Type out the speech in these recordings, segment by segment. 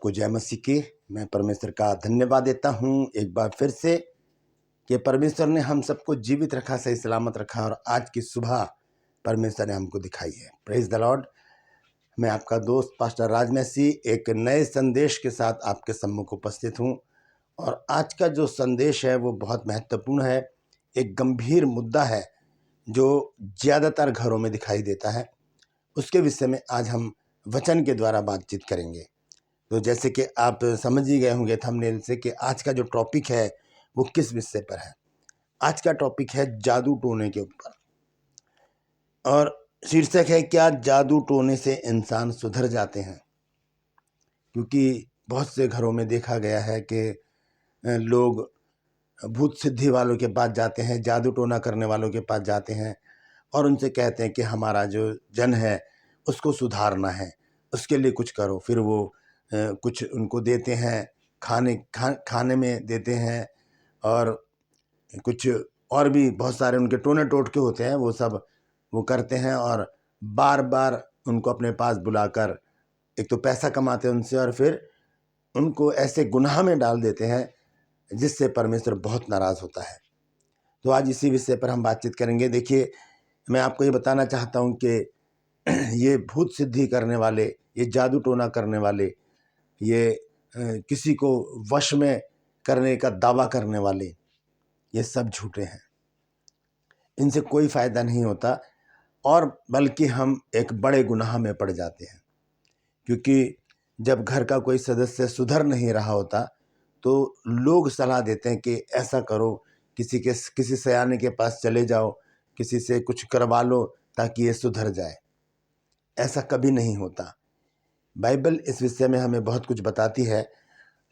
सबको जय मसीह की। मैं परमेश्वर का धन्यवाद देता हूँ एक बार फिर से कि परमेश्वर ने हम सबको जीवित रखा, सही सलामत रखा और आज की सुबह परमेश्वर ने हमको दिखाई है। Praise the Lord. मैं आपका दोस्त पास्टर राज मसीह एक नए संदेश के साथ आपके सम्मुख उपस्थित हूँ और आज का जो संदेश है वो बहुत महत्वपूर्ण है। एक गंभीर मुद्दा है जो ज़्यादातर घरों में दिखाई देता है। उसके विषय में आज हम वचन के द्वारा बातचीत करेंगे। तो जैसे कि आप समझ ही गए होंगे थंबनेल से कि आज का जो टॉपिक है वो किस विषय पर है। आज का टॉपिक है जादू टोने के ऊपर और शीर्षक है क्या जादू टोने से इंसान सुधर जाते हैं। क्योंकि बहुत से घरों में देखा गया है कि लोग भूत सिद्धि वालों के पास जाते हैं, जादू टोना करने वालों के पास जाते हैं और उनसे कहते हैं कि हमारा जो जन है उसको सुधारना है, उसके लिए कुछ करो। फिर वो कुछ उनको देते हैं, खाने में देते हैं और कुछ और भी बहुत सारे उनके टोने टोटके होते हैं, वो सब वो करते हैं और बार बार उनको अपने पास बुलाकर एक तो पैसा कमाते हैं उनसे और फिर उनको ऐसे गुनाह में डाल देते हैं जिससे परमेश्वर बहुत नाराज़ होता है। तो आज इसी विषय पर हम बातचीत करेंगे। देखिए, मैं आपको ये बताना चाहता हूँ कि ये भूत सिद्धि करने वाले, ये जादू टोना करने वाले, ये किसी को वश में करने का दावा करने वाले, ये सब झूठे हैं। इनसे कोई फ़ायदा नहीं होता और बल्कि हम एक बड़े गुनाह में पड़ जाते हैं। क्योंकि जब घर का कोई सदस्य सुधर नहीं रहा होता तो लोग सलाह देते हैं कि ऐसा करो, किसी सयाने के पास चले जाओ, किसी से कुछ करवा लो ताकि ये सुधर जाए। ऐसा कभी नहीं होता। बाइबल इस विषय में हमें बहुत कुछ बताती है,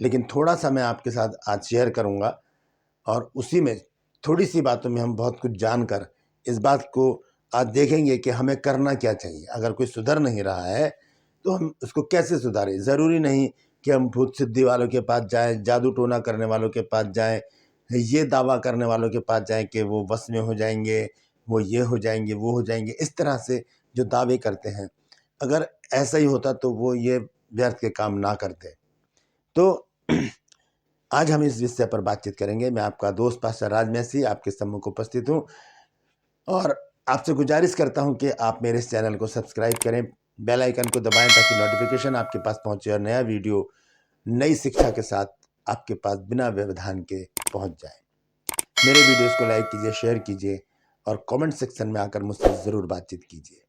लेकिन थोड़ा सा मैं आपके साथ आज शेयर करूंगा और उसी में थोड़ी सी बातों में हम बहुत कुछ जानकर इस बात को आज देखेंगे कि हमें करना क्या चाहिए। अगर कोई सुधर नहीं रहा है तो हम उसको कैसे सुधारें। ज़रूरी नहीं कि हम भूत सिद्धि वालों के पास जाएं, जादू टोना करने वालों के पास जाएं, ये दावा करने वालों के पास जाएं कि वो वश में हो जाएंगे, वो ये हो जाएंगे, वो हो जाएंगे। इस तरह से जो दावे करते हैं, अगर ऐसा ही होता तो वो ये व्यर्थ के काम ना करते। तो आज हम इस विषय पर बातचीत करेंगे। मैं आपका दोस्त पास्टर राज मसीह आपके सम्मुख उपस्थित हूँ और आपसे गुजारिश करता हूँ कि आप मेरे इस चैनल को सब्सक्राइब करें, बेल आइकन को दबाएं ताकि नोटिफिकेशन आपके पास पहुँचे और नया वीडियो नई शिक्षा के साथ आपके पास बिना व्यवधान के पहुँच जाए। मेरे वीडियोज़ को लाइक कीजिए, शेयर कीजिए और कमेंट सेक्शन में आकर मुझसे ज़रूर बातचीत कीजिए।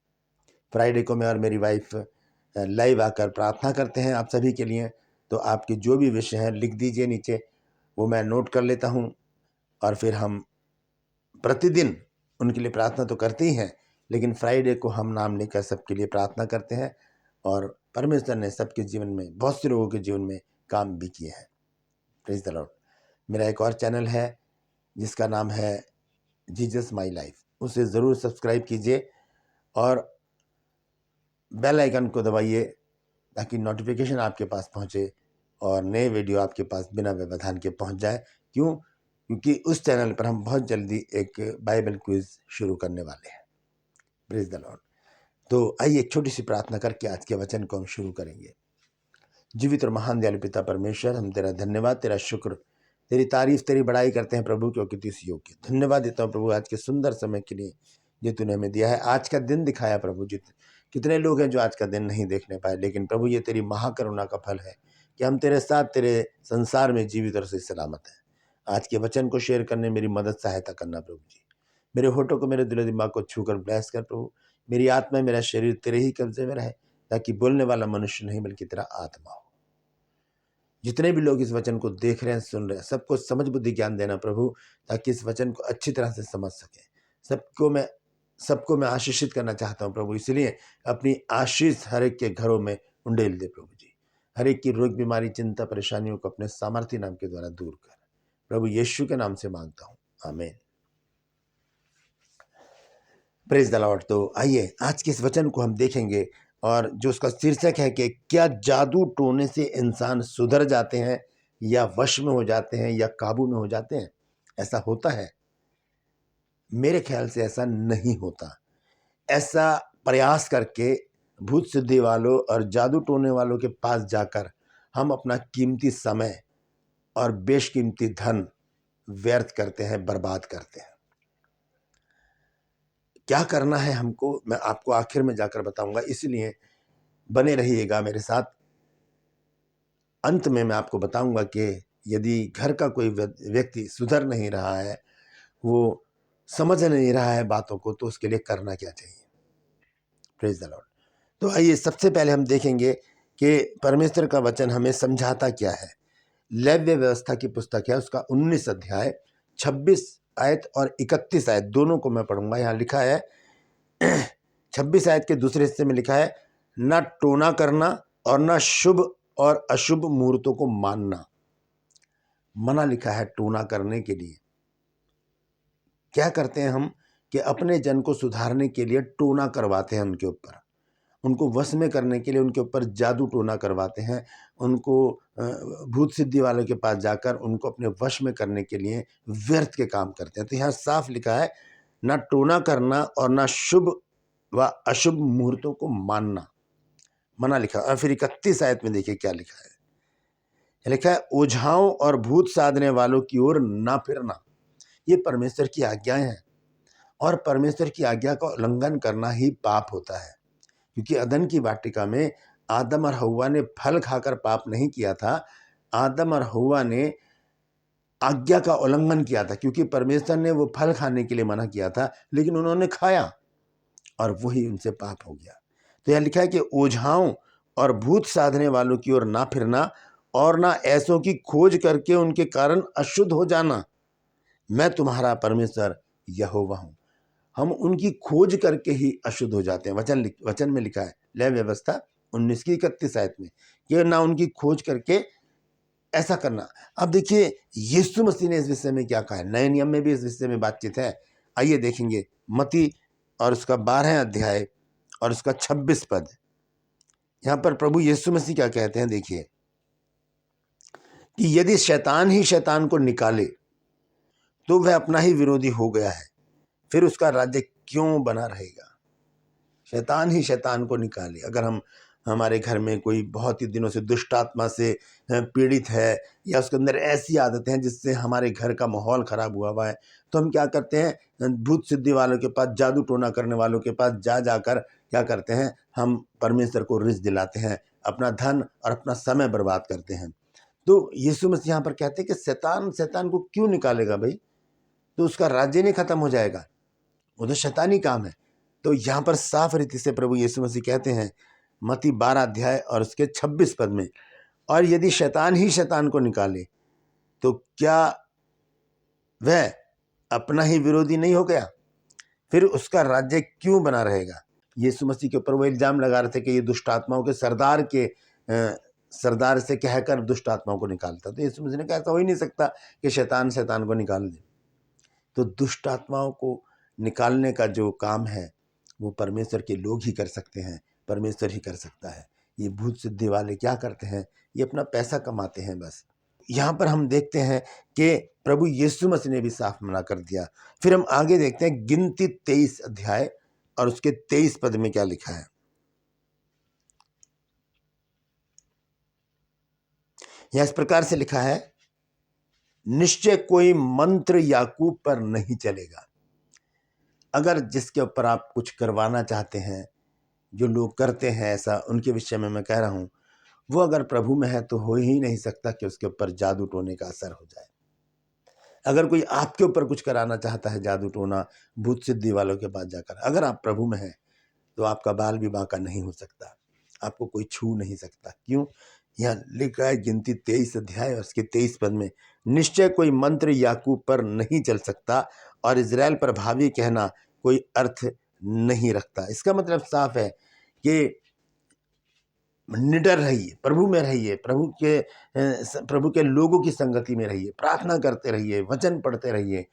फ्राइडे को मैं और मेरी वाइफ लाइव आकर प्रार्थना करते हैं आप सभी के लिए। तो आपके जो भी विषय हैं लिख दीजिए नीचे, वो मैं नोट कर लेता हूँ और फिर हम प्रतिदिन उनके लिए प्रार्थना तो करते ही हैं, लेकिन फ्राइडे को हम नाम लेकर सबके लिए प्रार्थना करते हैं और परमेश्वर ने सबके जीवन में, बहुत से लोगों के जीवन में काम भी किए हैं। Praise the Lord. मेरा एक और चैनल है जिसका नाम है जीसस माई लाइफ, उसे ज़रूर सब्सक्राइब कीजिए और बेल आइकन को दबाइए ताकि नोटिफिकेशन आपके पास पहुंचे और नए वीडियो आपके पास बिना व्यवधान के पहुंच जाए। क्यों? क्योंकि उस चैनल पर हम बहुत जल्दी एक बाइबल क्विज शुरू करने वाले हैं। Praise the Lord. तो आइए एक छोटी सी प्रार्थना करके आज के वचन को हम शुरू करेंगे। जीवित और महान दयालु पिता परमेश्वर, हम तेरा धन्यवाद, तेरा शुक्र, तेरी तारीफ, तेरी बड़ाई करते हैं प्रभु, क्योंकि तू इस योग्य। धन्यवाद देता हूँ प्रभु आज के सुंदर समय के लिए जो तूने हमें दिया है। आज का दिन दिखाया प्रभु। कितने लोग हैं जो आज का दिन नहीं देखने पाए, लेकिन प्रभु ये तेरी महाकरुणा का फल है कि हम तेरे साथ तेरे संसार में जीवित और सही सलामत हैं। आज के वचन को शेयर करने मेरी मदद सहायता करना प्रभु जी। मेरे होठों को, मेरे दिलो दिमाग को छूकर ब्लेस कर प्रभु। मेरी आत्मा, मेरा शरीर तेरे ही कब्जे में रहे ताकि बोलने वाला मनुष्य नहीं बल्कि तेरा आत्मा हो। जितने भी लोग इस वचन को देख रहे हैं, सुन रहे हैं, सबको समझ बुद्धि ज्ञान देना प्रभु, ताकि इस वचन को अच्छी तरह से समझ सके। सबको मैं आशीषित करना चाहता हूँ प्रभु, इसलिए अपनी आशीष हर एक के घरों में उंडेल दे प्रभु जी। हर एक की रोग, बीमारी, चिंता, परेशानियों को अपने सामर्थ्य नाम के द्वारा दूर कर प्रभु यीशु के नाम से मांगता हूँ, आमीन। Praise the Lord. तो आइए आज के इस वचन को हम देखेंगे और जो उसका शीर्षक है कि क्या जादू टोने से इंसान सुधर जाते हैं या वश में हो जाते हैं या काबू में हो जाते हैं। ऐसा होता है? मेरे ख्याल से ऐसा नहीं होता। ऐसा प्रयास करके भूत सिद्धि वालों और जादू टोने वालों के पास जाकर हम अपना कीमती समय और बेशकीमती धन व्यर्थ करते हैं, बर्बाद करते हैं। क्या करना है हमको, मैं आपको आखिर में जाकर बताऊंगा, इसलिए बने रहिएगा मेरे साथ। अंत में मैं आपको बताऊंगा कि यदि घर का कोई व्यक्ति सुधर नहीं रहा है, वो समझ नहीं रहा है बातों को, तो उसके लिए करना क्या चाहिए। Praise the Lord. तो आइए सबसे पहले हम देखेंगे कि परमेश्वर का वचन हमें समझाता क्या है। लेव्य व्यवस्था की पुस्तक है, उसका 19 अध्याय 26 आयत और 31 आयत दोनों को मैं पढ़ूंगा। यहाँ लिखा है 26 आयत के दूसरे हिस्से में लिखा है, न टोना करना और न शुभ और अशुभ मुहूर्तों को मानना। मना लिखा है टोना करने के लिए। क्या करते हैं हम कि अपने जन को सुधारने के लिए टोना करवाते हैं उनके ऊपर, उनको वश में करने के लिए उनके ऊपर जादू टोना करवाते हैं, उनको भूत सिद्धि वालों के पास जाकर उनको अपने वश में करने के लिए व्यर्थ के काम करते हैं। तो यहाँ साफ लिखा है, ना टोना करना और ना शुभ व अशुभ मुहूर्तों को मानना, मना लिखा। और फिर 31 आयत में देखिए क्या लिखा है। लिखा है, ओझाओं और भूत साधने वालों की ओर ना फिरना। ये परमेश्वर की आज्ञाएं हैं, और परमेश्वर की आज्ञा का उल्लंघन करना ही पाप होता है। क्योंकि अदन की वाटिका में आदम और हव्वा ने फल खाकर पाप नहीं किया था, आदम और हव्वा ने आज्ञा का उल्लंघन किया था, क्योंकि परमेश्वर ने वो फल खाने के लिए मना किया था, लेकिन उन्होंने खाया और वही उनसे पाप हो गया। तो यह लिखा है कि ओझाओं और भूत साधने वालों की ओर ना फिरना, और ना ऐसों की खोज करके उनके कारण अशुद्ध हो जाना। मैं तुम्हारा परमेश्वर यहोवा हूं। हम उनकी खोज करके ही अशुद्ध हो जाते हैं। वचन में लिखा है, लय व्यवस्था 19 की 31 आयत में, कि ना उनकी खोज करके ऐसा करना। अब देखिए यीशु मसीह ने इस विषय में क्या कहा है। नए नियम में भी इस विषय में बातचीत है। आइए देखेंगे मत्ती और उसका 12 अध्याय और उसका 26 पद। यहां पर प्रभु यीशु मसीह क्या कहते हैं, देखिए कि यदि शैतान ही शैतान को निकाले तो वह अपना ही विरोधी हो गया है, फिर उसका राज्य क्यों बना रहेगा। शैतान ही शैतान को निकाले। अगर हमारे घर में कोई बहुत ही दिनों से दुष्ट आत्मा से पीड़ित है, या उसके अंदर ऐसी आदतें हैं जिससे हमारे घर का माहौल खराब हुआ है, तो हम क्या करते हैं, भूत सिद्धि वालों के पास, जादू टोना करने वालों के पास जाकर क्या करते हैं, हम परमेश्वर को रिझ दिलाते हैं, अपना धन और अपना समय बर्बाद करते हैं। तो यीशु मसीह यहाँ पर कहते हैं कि शैतान को क्यों निकालेगा भाई, तो उसका राज्य नहीं खत्म हो जाएगा, वो तो शैतानी काम है। तो यहाँ पर साफ रीति से प्रभु यीशु मसीह कहते हैं मत्ती 12 अध्याय और उसके 26 पद में, और यदि शैतान ही शैतान को निकाले तो क्या वह अपना ही विरोधी नहीं हो गया, फिर उसका राज्य क्यों बना रहेगा। यीशु मसीह के ऊपर वो इल्जाम लगा रहे थे कि ये दुष्ट आत्माओं के सरदार से कहकर दुष्ट आत्माओं को निकालता। तो यीशु मसीह ने कहा ऐसा हो ही नहीं सकता कि शैतान शैतान को निकाल दे। तो दुष्ट आत्माओं को निकालने का जो काम है वो परमेश्वर के लोग ही कर सकते हैं, परमेश्वर ही कर सकता है। ये भूत सिद्धि वाले क्या करते हैं, ये अपना पैसा कमाते हैं बस। यहाँ पर हम देखते हैं कि प्रभु यीशु मसीह ने भी साफ मना कर दिया। फिर हम आगे देखते हैं गिनती 23 अध्याय और उसके 23 पद में क्या लिखा है। यह इस प्रकार से लिखा है, निश्चय कोई मंत्र याकूब पर नहीं चलेगा। अगर जिसके ऊपर आप कुछ करवाना चाहते हैं, जो लोग करते हैं ऐसा, उनके विषय में मैं कह रहा हूं, वो अगर प्रभु में है तो हो ही नहीं सकता कि उसके ऊपर जादू टोने का असर हो जाए। अगर कोई आपके ऊपर कुछ कराना चाहता है, जादू टोना, भूत सिद्धि वालों के पास जाकर, अगर आप प्रभु में हैं तो आपका बाल भी बांका नहीं हो सकता, आपको कोई छू नहीं सकता। क्यों? यहाँ लिखा है गिनती 23 अध्याय और उसके 23 पद में, निश्चय कोई मंत्र याकूब पर नहीं चल सकता और इजराइल पर भावी कहना कोई अर्थ नहीं रखता। इसका मतलब साफ है कि निडर रहिए, प्रभु में रहिए, प्रभु के लोगों की संगति में रहिए, प्रार्थना करते रहिए, वचन पढ़ते रहिए,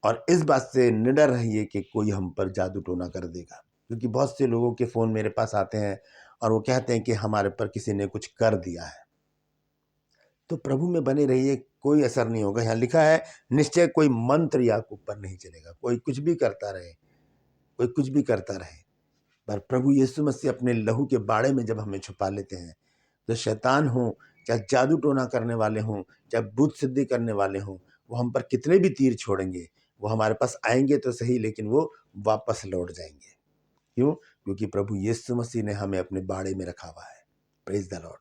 और इस बात से निडर रहिए कि कोई हम पर जादू टोना कर देगा। क्योंकि बहुत से लोगों के फ़ोन मेरे पास आते हैं और वो कहते हैं कि हमारे पर किसी ने कुछ कर दिया है। तो प्रभु में बने रहिए, कोई असर नहीं होगा। यहाँ लिखा है, निश्चय कोई मंत्र याकूब पर नहीं चलेगा। कोई कुछ भी करता रहे, कोई कुछ भी करता रहे, पर प्रभु यीशु मसीह अपने लहू के बाड़े में जब हमें छुपा लेते हैं, तो शैतान हो, चाहे जादू टोना करने वाले हों, चाहे भूत सिद्धि करने वाले हों, वो हम पर कितने भी तीर छोड़ेंगे, वो हमारे पास आएंगे तो सही, लेकिन वो वापस लौट जाएंगे। क्यों? क्योंकि प्रभु यीशु मसीह ने हमें अपने बाड़े में रखा हुआ है। Praise the Lord.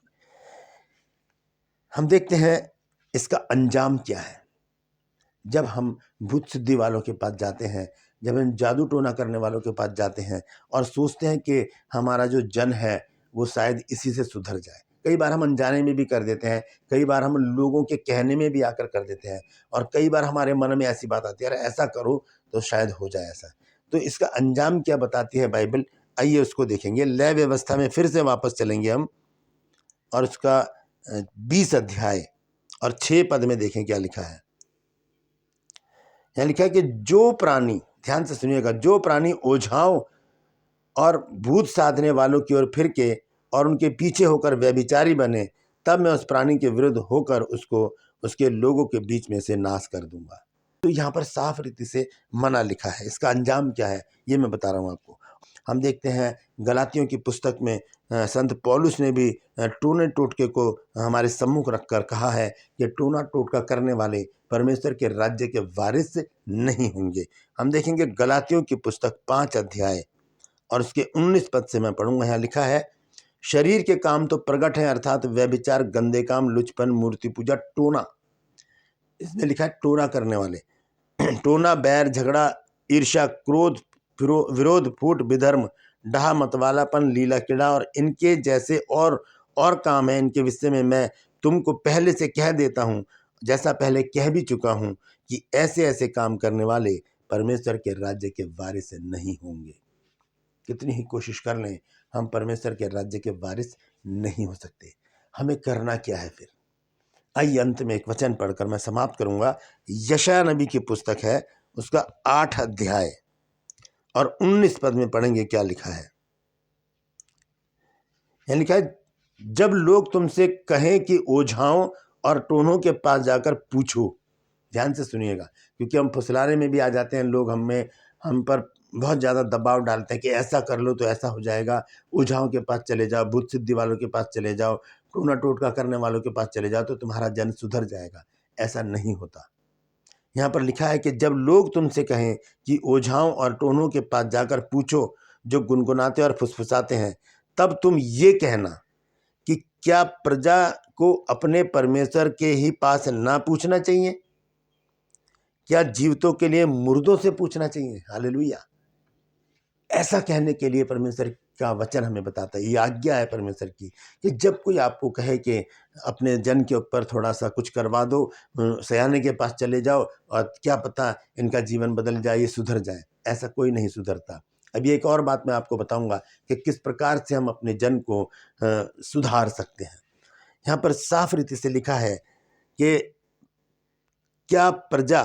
हम देखते हैं इसका अंजाम क्या है। जब हम भूत सिद्धि वालों के पास जाते हैं, जब हम जादू टोना करने वालों के पास जाते हैं और सोचते हैं कि हमारा जो जन है वो शायद इसी से सुधर जाए। कई बार हम अनजाने में भी कर देते हैं, कई बार हम लोगों के कहने में भी आकर कर देते हैं, और कई बार हमारे मन में ऐसी बात आती है, अरे ऐसा करो तो शायद हो जाए ऐसा। तो इसका अंजाम क्या बताती है बाइबल, आइए उसको देखेंगे। लय व्यवस्था में फिर से वापस चलेंगे हम, और उसका 20 अध्याय और 6 पद में देखें क्या लिखा है। यहाँ लिखा है कि जो प्राणी, ध्यान से सुनिएगा, जो प्राणी ओझाओं और भूत साधने वालों की ओर फिर के और उनके पीछे होकर व्यभिचारी बने, तब मैं उस प्राणी के विरुद्ध होकर उसको उसके लोगों के बीच में से नाश कर दूंगा। तो यहाँ पर साफ रीति से मना लिखा है। इसका अंजाम क्या है ये मैं बता रहा हूँ आपको। हम देखते हैं गलातियों की पुस्तक में संत पौलुस ने भी टोने टोटके को हमारे सम्मुख रखकर कहा है कि टोना टोटका करने वाले परमेश्वर के राज्य के वारिस नहीं होंगे। हम देखेंगे गलातियों की पुस्तक 5 अध्याय और उसके 19 पद से मैं पढ़ूंगा। यहाँ लिखा है, शरीर के काम तो प्रकट है, अर्थात व्यभिचार, गंदे काम, लुचपन, मूर्ति पूजा, टोना। इसमें लिखा है टोना करने वाले। टोना, बैर, झगड़ा, ईर्ष्या, क्रोध, विरोध, फूट, विधर्म, डाह, मतवालापन, लीला कीड़ा और इनके जैसे और काम है। इनके विषय में मैं तुमको पहले से कह देता हूँ, जैसा पहले कह भी चुका हूँ, कि ऐसे ऐसे काम करने वाले परमेश्वर के राज्य के वारिस नहीं होंगे। कितनी ही कोशिश कर लें, हम परमेश्वर के राज्य के वारिस नहीं हो सकते। हमें करना क्या है फिर? आइए अंत में एक वचन पढ़कर मैं समाप्त करूंगा। यशायाह नबी की पुस्तक है, उसका 8 अध्याय और 19 पद में पढ़ेंगे क्या लिखा है। यहाँ लिखा है, जब लोग तुमसे कहें कि ओझाओं और टोनों के पास जाकर पूछो। ध्यान से सुनिएगा, क्योंकि हम फुसलाने में भी आ जाते हैं। लोग हम पर बहुत ज़्यादा दबाव डालते हैं कि ऐसा कर लो तो ऐसा हो जाएगा, ओझाओं के पास चले जाओ, भूत सिद्धि वालों के पास चले जाओ, टोना टोटका करने वालों के पास चले जाओ तो तुम्हारा जन सुधर जाएगा। ऐसा नहीं होता। यहाँ पर लिखा है कि जब लोग तुमसे कहें कि ओझाओं और टोनों के पास जाकर पूछो, जो गुनगुनाते और फुसफुसाते हैं, तब तुम ये कहना कि क्या प्रजा को अपने परमेश्वर के ही पास ना पूछना चाहिए? क्या जीवितों के लिए मुर्दों से पूछना चाहिए? हालेलुया। ऐसा कहने के लिए परमेश्वर का वचन हमें बताता है, ये आज्ञा है परमेश्वर की, कि जब कोई आपको कहे कि अपने जन के ऊपर थोड़ा सा कुछ करवा दो, सयाने के पास चले जाओ और क्या पता इनका जीवन बदल जाए, ये सुधर जाए। ऐसा कोई नहीं सुधरता। अभी एक और बात मैं आपको बताऊंगा कि किस प्रकार से हम अपने जन को सुधार सकते हैं। यहाँ पर साफ रीति से लिखा है कि क्या प्रजा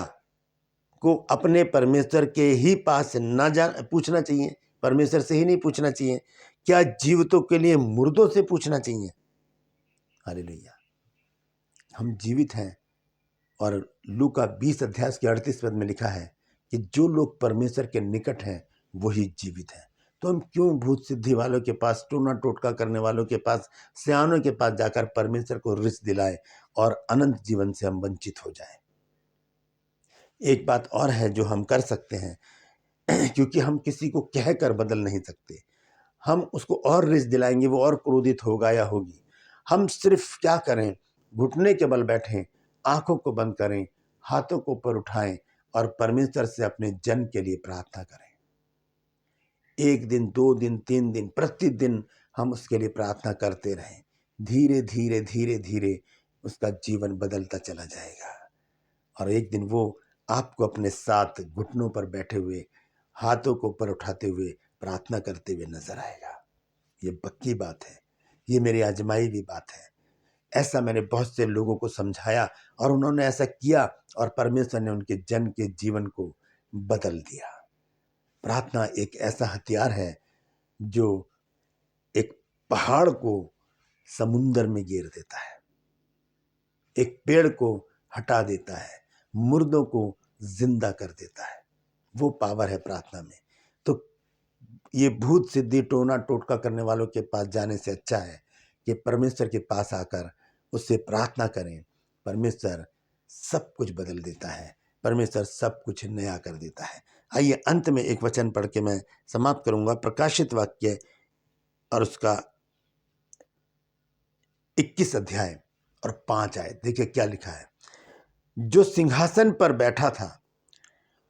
को अपने परमेश्वर के ही पास ना जा पूछना चाहिए? परमेश्वर से ही नहीं पूछना चाहिए? क्या जीवितों के लिए मुर्दों से पूछना चाहिए? हालेलुया। हम जीवित हैं, और लूका 20 अध्याय के 38 पद में लिखा है कि जो लोग परमेश्वर के निकट हैं वही जीवित हैं। तो हम क्यों भूत सिद्धि वालों के पास, टोना टोटका करने वालों के पास, सयानों के पास जाकर परमेश्वर को रिस दिलाए और अनंत जीवन से हम वंचित हो जाएं? एक बात और है जो हम कर सकते हैं, क्योंकि हम किसी को कहकर बदल नहीं सकते। हम उसको और रिस दिलाएंगे, वो और क्रोधित होगा या होगी। हम सिर्फ क्या करें, घुटने के बल बैठें, आंखों को बंद करें, हाथों को ऊपर उठाएं और परमेश्वर से अपने जन के लिए प्रार्थना करें। 1 दिन, 2 दिन, 3 दिन, प्रतिदिन हम उसके लिए प्रार्थना करते रहें। धीरे धीरे धीरे धीरे उसका जीवन बदलता चला जाएगा, और एक दिन वो आपको अपने साथ घुटनों पर बैठे हुए, हाथों को ऊपर उठाते हुए प्रार्थना करते हुए नजर आएगा। ये पक्की बात है, ये मेरी आजमाई हुई बात है। ऐसा मैंने बहुत से लोगों को समझाया और उन्होंने ऐसा किया, और परमेश्वर ने उनके जन के जीवन को बदल दिया। प्रार्थना एक ऐसा हथियार है जो एक पहाड़ को समुंदर में गिर देता है, एक पेड़ को हटा देता है, मुर्दों को जिंदा कर देता है। वो पावर है प्रार्थना में। तो ये भूत सिद्धि, टोना टोटका करने वालों के पास जाने से अच्छा है कि परमेश्वर के पास आकर उससे प्रार्थना करें। परमेश्वर सब कुछ बदल देता है, परमेश्वर सब कुछ नया कर देता है। आइए अंत में एक वचन पढ़ के मैं समाप्त करूंगा। प्रकाशित वाक्य और उसका 21 अध्याय और 5 आयत, देखिए क्या लिखा है। जो सिंहासन पर बैठा था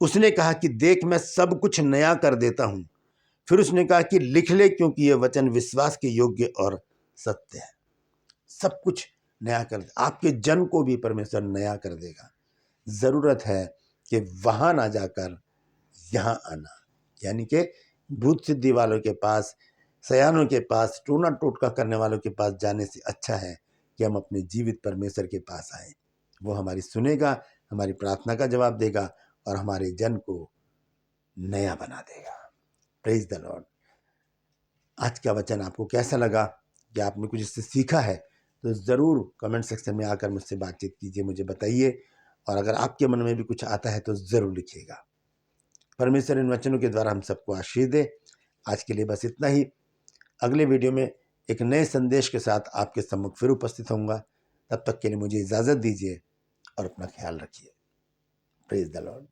उसने कहा कि देख मैं सब कुछ नया कर देता हूं। फिर उसने कहा कि लिख ले, क्योंकि यह वचन विश्वास के योग्य और सत्य है। सब कुछ नया कर, आपके जन को भी परमेश्वर नया कर देगा। जरूरत है कि वहां ना जाकर यहां आना, यानी कि भूत सिद्धि वालों के पास, सयानों के पास, टोना टोटका करने वालों के पास जाने से अच्छा है कि हम अपने जीवित परमेश्वर के पास आए। वो हमारी सुनेगा, हमारी प्रार्थना का जवाब देगा और हमारे जन को नया बना देगा। Praise the Lord. आज का वचन आपको कैसा लगा, कि आपने कुछ इससे सीखा है, तो ज़रूर कमेंट सेक्शन में आकर मुझसे बातचीत कीजिए, मुझे बताइए। और अगर आपके मन में भी कुछ आता है तो ज़रूर लिखिएगा। परमेश्वर इन वचनों के द्वारा हम सबको आशीष दे। आज के लिए बस इतना ही। अगले वीडियो में एक नए संदेश के साथ आपके सम्मुख फिर उपस्थित होऊंगा। तब तक के लिए मुझे इजाज़त दीजिए और अपना ख्याल रखिए। Praise the Lord.